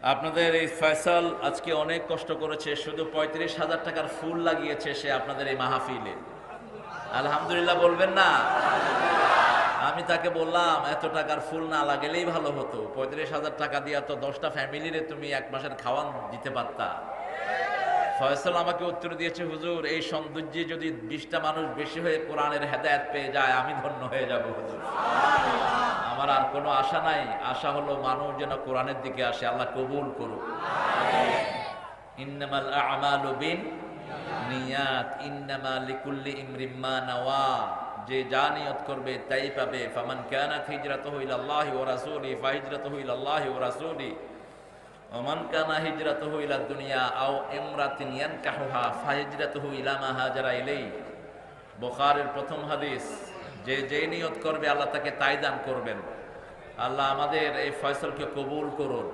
আপনাদের এই ফয়সাল আজকে অনেক কষ্ট করেছে, শুধু ৩৫,০০০ টাকার ফুল লাগিয়েছে সে আপনাদের এই মাহফিলে। আলহামদুলিল্লাহ বলবেন না? আমি তাকে বললাম এত টাকার ফুল না লাগালেই ভালো হতো, ৩৫,০০০ টাকা দিয়ে তো 10টা ফ্যামিলিরে তুমি 1 মাসের খাওয়ান দিতে পারতা। ফয়সাল আমাকে উত্তর দিয়েছে, হুজুর এই সৌন্দর্যে যদি 20টা মানুষ বেশি হয়ে কোরআনের হেদায়েত পেয়ে যায় আমি ধন্য হয়ে যাব হুজুর। আমার আর কোনো আশা নাই, আশা হলো মানুষ যেন কোরআনের দিকে আসে। আল্লাহ কবুল করুক। ইন্নামাল আ'মালু বিন নিয়াত ইন্নামা লিকুল্লি ইমরিম মা নাওয়া। যে যা নিয়ত করবে তাই পাবে। ফামান কানাত হিজরাতুহু ইলাল্লাহি ওয়া রাসূলিহি ফাহিজরাতুহু ইলাল্লাহি ওয়া রাসূলিহি ওয়া মান কানা হিজরাতুহু ইলাদ দুনিয়া আও ইমরাতিন ইয়ানকাহুহা ফাহিজরাতুহু ইলা মা হাজারা ইলাইহি। বুখারীর প্রথম হাদিস। যে যে নিয়ত করবে আল্লাহ তাকে তাই দান করবেন। আল্লাহ আমাদের এই ফয়সালকে কবুল করুন।